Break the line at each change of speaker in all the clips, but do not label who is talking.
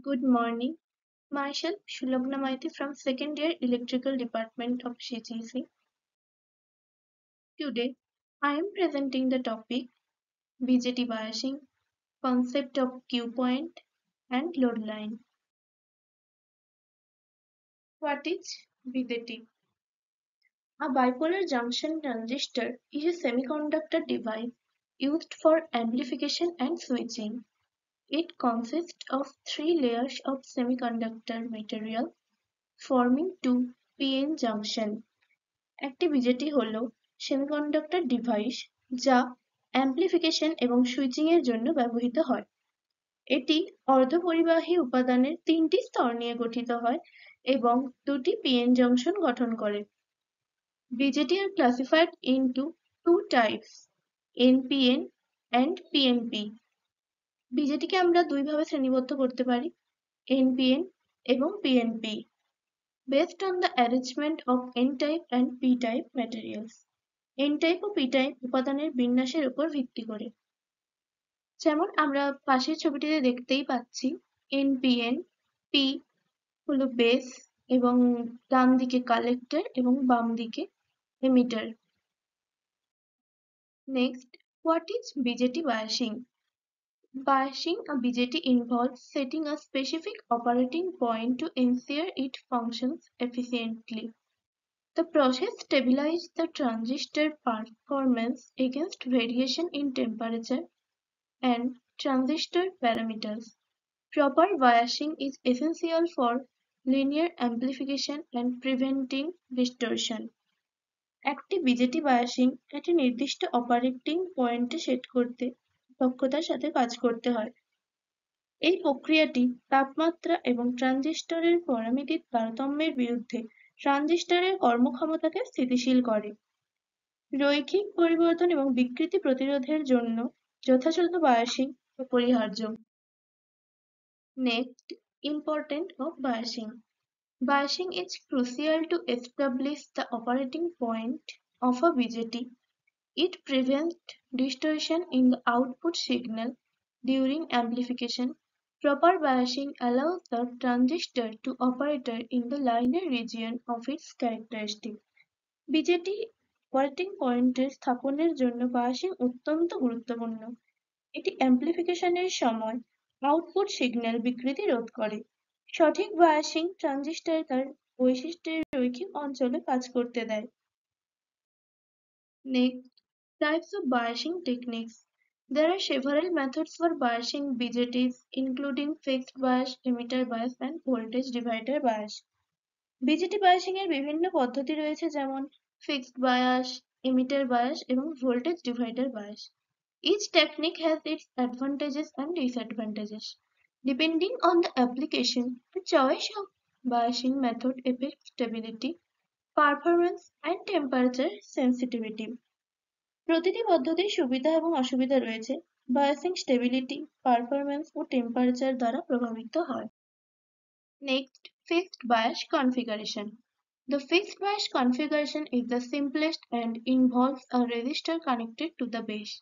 Good morning. Myself Shulabna Maiti from second year Electrical Department of CGC. Today, I am presenting the topic BJT biasing, concept of Q point and load line. What is BJT? A bipolar junction transistor is a semiconductor device used for amplification and switching. It consists of three layers of semiconductor material forming two p-n junction. একটি BJD হল semiconductor device যা amplification এবং switching এর জন্য ব্যবহৃত হয়। এটি অর্ধপরিবাহী উপাদানের তিনটি স্তর নিয়ে গঠিত হয় এবং দুটি পিএন জংশন গঠন করে। BJT are classified into two types, NPN and PNP. BJT-কে আমরা দুইভাবে শ্রেণীবদ্ধ করতে পারি, NPN এবং PNP. Based on the arrangement of N-type and P-type materials. N-type O P-type উপাদানের বিন্যাসের উপর ভিত্তি করে। যেমন আমরা পাশের ছবিটিতে দেখতেই পাচ্ছি NPN, P হলো বেস এবং ডান দিকে কালেক্টর এবং বাম দিকে emitter. Next, what is BJT biasing? Biasing a BJT involves setting a specific operating point to ensure it functions efficiently. The process stabilizes the transistor performance against variation in temperature and transistor parameters. Proper biasing is essential for linear amplification and preventing distortion. একটি BJT biasing একটি নির্দিষ্ট operating পয়েন্টে set করতে দক্ষতার সাথে কাজ করতে হয়। এই প্রক্রিয়াটি তাপমাত্রা এবং ট্রানজিস্টরের পরামিতির তারতম্যের বিরুদ্ধে ট্রানজিস্টরের কর্মক্ষমতাকে স্থিতিশীল করে। রৈখিক পরিবর্তন এবং বিকৃতি প্রতিরোধের জন্য যথাযথ বায়াসিং অপরিহার্য। Next, importance of biasing. Biasing is crucial to establish the operating point of a BJT. It prevents distortion in the output signal during amplification. Proper biasing allows the transistor to operate in the linear region of its characteristic. BJT operating পয়েন্টের স্থাপনের জন্য biasing অত্যন্ত গুরুত্বপূর্ণ। এটি অ্যামপ্লিফিকেশনের সময় output signal বিকৃতি রোধ করে। সঠিক বায়াসিং ট্রানজিস্টর তার বৈশিষ্ট্যের রৈখিক অঞ্চলে কাজ করতে দেয়। Next, types of biasing techniques. There are several methods for biasing BJTs, including fixed bias, emitter bias, and voltage divider bias. BJT biasing এর বিভিন্ন পদ্ধতি রয়েছে, যেমন fixed bias, emitter bias, এবং voltage divider bias. Each technique has its advantages and disadvantages. Depending on the application, the choice of biasing method affects stability, performance, and temperature sensitivity. প্রতিটি পদ্ধতির সুবিধা এবং অসুবিধা রয়েছে। বায়াসিং স্টেবিলিটি, পারফরম্যান্স ও temperature দ্বারা প্রভাবিত হয়। Next, fixed bias configuration. The fixed bias configuration is the simplest and involves a resistor connected to the base.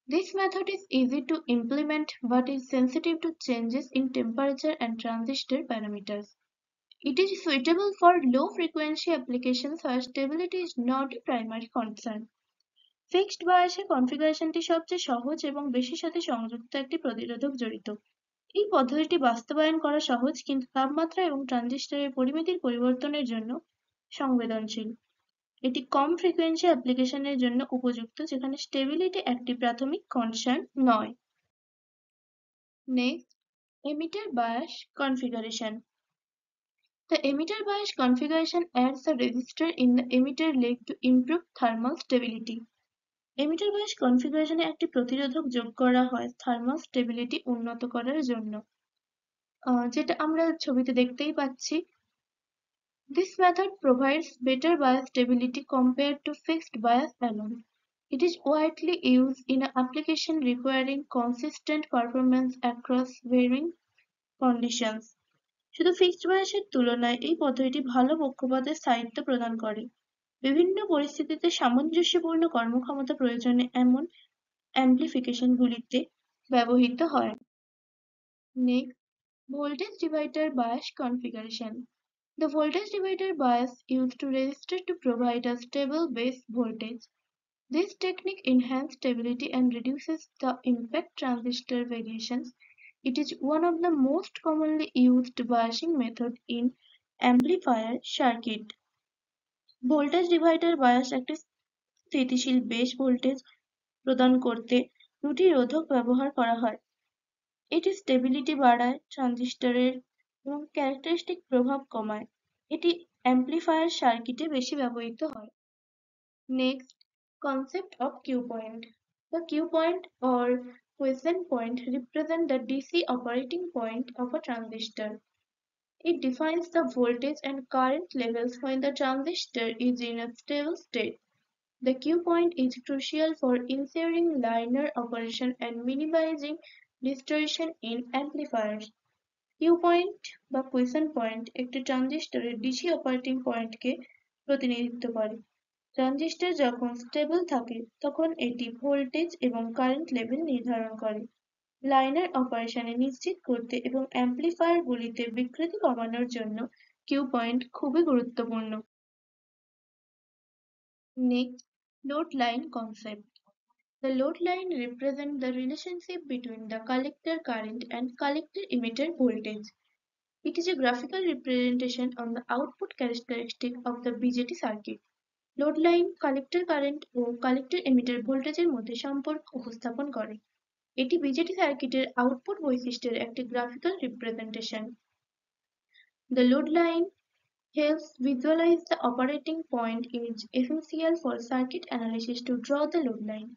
This method is easy to implement but is sensitive to changes in temperature and transistor parameters. It is suitable for low-frequency applications where stability is not a primary concern. Fixed বায়াসের কনফিগারেশনটি সবচেয়ে সহজ এবং বেশির সাথে সংযুক্ত একটি প্রতিরোধক জড়িত। এই পদ্ধতিটি বাস্তবায়ন করা সহজ, কিন্তু তাপমাত্রা এবং ট্রানজিস্টরের পরিমিতির পরিবর্তনের জন্য সংবেদনশীল। এটি কম ফ্রিকোয়েন্সি অ্যাপ্লিকেশনের জন্য উপযুক্ত, যেখানে স্টেবিলিটি একটি প্রাথমিক কনসার্ন নয়। Next, emitter bias configuration. The emitter bias configuration adds a resistor in the emitter leg to improve thermal stability. Emitter bias কনফিগারেশনে একটি প্রতিরোধক যোগ করা হয় থার্মাল স্টেবিলিটি উন্নত করার জন্য, যেটা আমরা ছবিতে দেখতেই পাচ্ছি। This method provides better bias stability compared to fixed bias alone. It is widely used in an application requiring consistent performance across varying conditions. শুধু ফিক্সড বায়াসের তুলনায় এই পদ্ধতিটি ভালো পক্ষপাতের স্থায়িত্ব প্রদান করে। বিভিন্ন পরিস্থিতিতে সামঞ্জস্যপূর্ণ কর্মক্ষমতা প্রয়োজনে এমন অ্যামপ্লিফিকেশনগুলিতে ব্যবহৃত হয়। Next, Voltage divider bias configuration. The voltage divider bias used to resistor to provide a stable base voltage. This technique enhances stability and reduces the impact transistor variations. It is one of the most commonly used biasing method in amplifier circuit. Voltage divider bias একটি স্থিতিশীল base voltage প্রদান করতে দুটি রোধক ব্যবহার করা হয়। এটি স্টেবিলিটি বাড়ায় ট্রানজিস্টরের এবং ক্যারেক্টারিস্টিক প্রভাব কমায়। এটি অ্যাম্প্লিফায়ার সার্কিটে বেশি ব্যবহৃত হয়। Next, concept of Q point. The Q point or quiescent point represent the DC operating point of a transistor. It defines the voltage and current levels when the transistor is in a stable state. The Q point is crucial for ensuring linear operation and minimizing distortion in amplifiers. Q point বা quiescent point একটি ট্রানজিস্টরের DC operating পয়েন্টকে প্রতিনিধিত্ব করে। Transistor যখন stable থাকে তখন এটি voltage এবং current level নির্ধারণ করে। লাইনার অপারেশনে নিশ্চিত করতে এবং অ্যাম্প্লিফায়ারগুলিতে বিকৃতি কমানোর জন্য কিউ পয়েন্ট খুবই গুরুত্বপূর্ণ। Next, load line concept. The load line represents the relationship between the collector current and collector emitter voltage. It is a graphical representation on the output characteristic of the BJT circuit. Load line collector current ও collector emitter ভোল্টেজের মধ্যে সম্পর্ক উপস্থাপন করে। এটি BJD সার্কিটের output বৈশিষ্ট্যের একটি graphical representation. The load line helps visualize the operating point is essential for circuit analysis to draw the load line.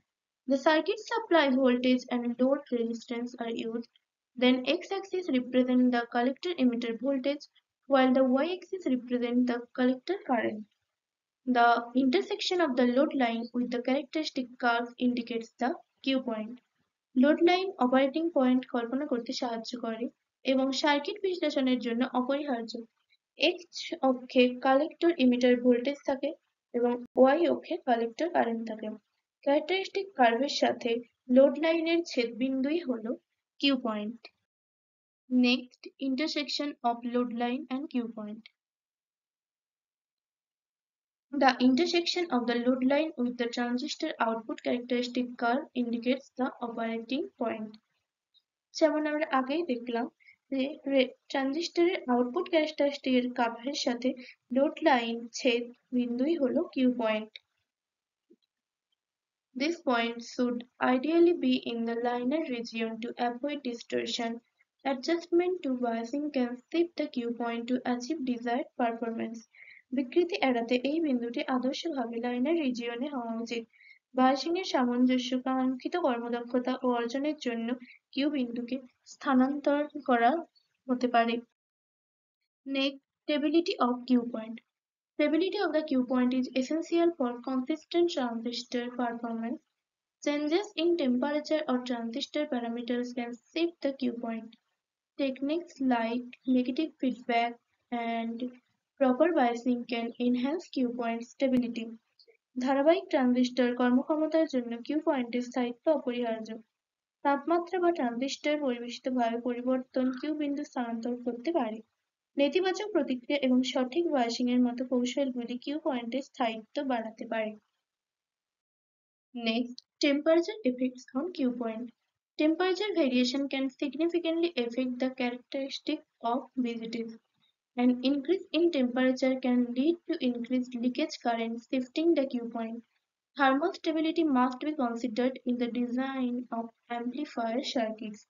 The circuit supply voltage and load resistance are used. Then x-axis represents the collector emitter voltage while the y-axis represents the collector current. The intersection of the load line with the characteristic curve indicates the Q point. Load line operating point কল্পনা করতে সাহায্য করে এবং circuit বিশ্লেষণের জন্য অপরিহার্য। X অক্ষে collector emitter voltage থাকে এবং ওয়াই অক্ষে কালেক্টর কারেন্ট থাকে। ক্যারেক্টারিস্টিক কার্ভের সাথে লোড লাইনের ছেদবিন্দুই হল Q point. Next, intersection of load line and Q point. The intersection of the load line with the transistor output characteristic curve indicates the operating point. যেমন আমরা আগেই দেখলাম যে ট্রানজিস্টরের আউটপুট ক্যারেক্টারিস্টিকের কার্ভের সাথে লোড লাইন ছেদ বিন্দুই হলো Q point. This point should ideally be in the linear region to avoid distortion. Adjustment to biasing can shift the cue point to achieve desired performance. বিকৃতি এড়াতে এই বিন্দুটি আদর্শভাবে লাইনার রিজিয়নে হওয়া উচিত। বায়াসিং এর সামঞ্জস্য কাঙ্ক্ষিত কর্মদক্ষতা ও অর্জনের জন্য কিউ বিন্দুকে স্থানান্তর করা হতে পারে। Next, stability of cue point. Stability of the cue point is essential for consistent transistor performance. Changes in temperature or transistor parameters can shift the cue point. Techniques like negative feedback and proper biasing can enhance cue point stability. ধারাবাহিক transistor কর্মক্ষমতার জন্য Q পয়েন্টের স্থায়িত্ব অপরিহার্য। তাপমাত্রা বা transistor পরিবেশিত ভাবে পরিবর্তন কিউ বিন্দু স্থানান্তর করতে পারে। নেতিবাচক প্রতিক্রিয়া এবং সঠিক বায়াসিং এর মতো কৌশলগুলি কিউ পয়েন্টের স্থায়িত্ব বাড়াতে পারে। Next, temperature effects on cue point. Temperature variation can significantly affect the characteristic of BJTs. An increase in temperature can lead to increased leakage current, shifting the cue point. Thermal stability must be considered in the design of amplifier circuits.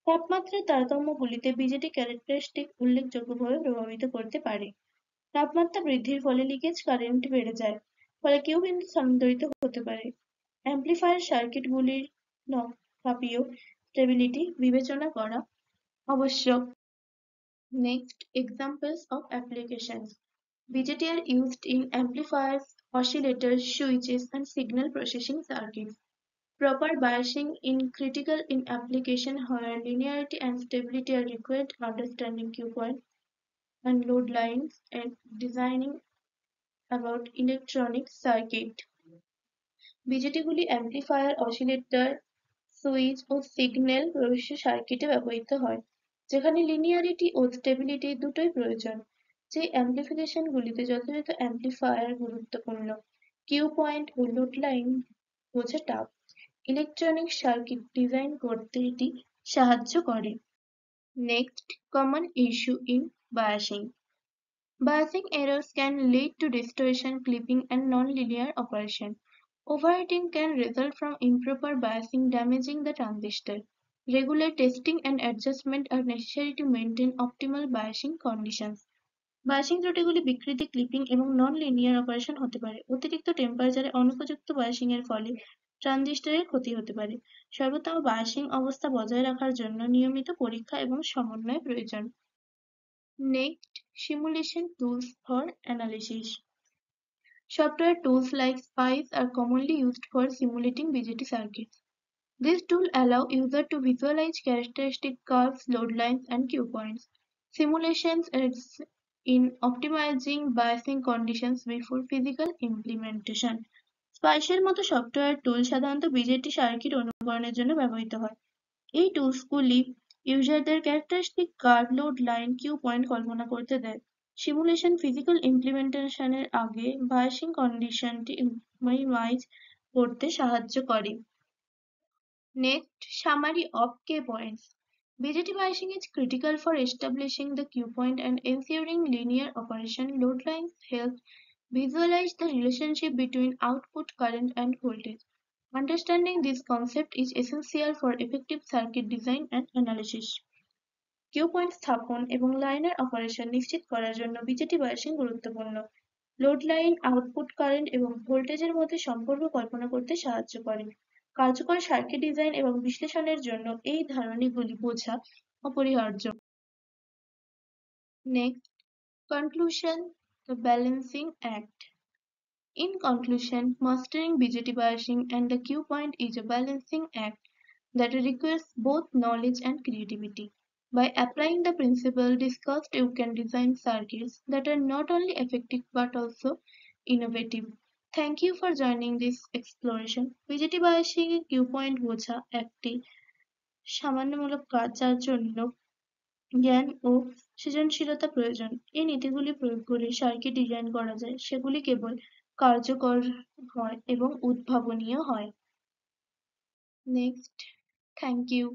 তাপমাত্রার তারতম্যগুলিতে BJD characteristic উল্লেখযোগ্যভাবে প্রভাবিত করতে পারে। তাপমাত্রা বৃদ্ধির ফলে leakage current বেড়ে যায়, ফলে কিউ বিন্দু স্থানান্তরিত হতে পারে। অ্যাম্প্লিফায়ার সার্কিটগুলির তাপীয় স্টেবিলিটি বিবেচনা করা আবশ্যক। Next, examples of applications. BJT are used in amplifiers, oscillators, switches, and signal processing circuits. Proper biasing is critical in application where linearity and stability are required. Understanding cue point and load lines and designing about electronic circuit. বিজেটিগুলি amplifier, oscillator, switch ও signal প্রবেশ সার্কিটে ব্যবহৃত হয়। যেখানে linearity ও stability দুটোই প্রয়োজন। যে অ্যাম্প্লিফিকেশনগুলিতে যথাযথ অ্যাম্প্লিফায়ার গুরুত্বপূর্ণ, কিউ পয়েন্ট ও লোড লাইন বোঝা টাফ। ইলেকট্রনিক সার্কিট ডিজাইন করতে এটি সাহায্য করে। Next, common issue in biasing. Biasing errors can lead to distortion, clipping, and non-linear operation. Overheating can result from improper biasing, damaging the transistor. Regular testing and adjustment are necessary to maintain optimal biasing conditions. Biasing ত্রুটিগুলি বিকৃতি, clipping এবং non linear operation হতে পারে। অতিরিক্ত টেম্পারেচারে অনুপযুক্ত biasing এর ফলে ট্রানজিস্টরের ক্ষতি হতে পারে। সর্বোত্তম বায়াসিং অবস্থা বজায় রাখার জন্য নিয়মিত পরীক্ষা এবং সমন্বয় প্রয়োজন। Next, simulation tools for analysis. Software tools like SPICE are commonly used for simulating BJT circuits. These tools allow users to visualize characteristic curves, load lines, and cue points. Simulations aids in optimizing biasing conditions before physical implementation. স্পাইসের মতো software tool সাধারণত BJD circuit অনুকরণের জন্য ব্যবহৃত হয়। এই টুলসগুলি ইউজারদের characteristic curve, load line, Q point কল্পনা করতে দেয়। সিমুলেশন ফিজিক্যাল ইমপ্লিমেন্টেশনের আগে বায়াসিং কন্ডিশনটি মিনিমাইজ করতে সাহায্য করে। Next, summary of key points. BJT biasing is critical for establishing the cue point and ensuring linear operation. Load lines help visualize the relationship between output current and voltage. Understanding this concept is essential for effective circuit design and analysis. Q point স্থাপন এবং লাইনের operation নিশ্চিত করার জন্য BJT biasing গুরুত্বপূর্ণ। Load line, output current এবং ভোল্টেজের মধ্যে সম্পর্ক কল্পনা করতে সাহায্য করে। কার্যকর সার্কিট ডিজাইন এবং বিশ্লেষণের জন্য এই ধারণাগুলি বোঝা অপরিহার্য। Next, conclusion, the balancing act. In conclusion, mastering BJT biasing and the cue point is a balancing act that requires both knowledge and creativity. By applying the principle discussed, you can design circuits that are not only effective but also innovative. Thank you for joining this exploration. BJT biasing এর Q point বোঝা একটি সামান্যমূলক কাজ যার জন্য জ্ঞান ও সৃজনশীলতা প্রয়োজন। এই নীতিগুলি প্রয়োগ করে সার্কিট ডিজাইন করা যায়, সেগুলি কেবল কার্যকর হয় এবং উদ্ভাবনীয় হয়। Next, thank you.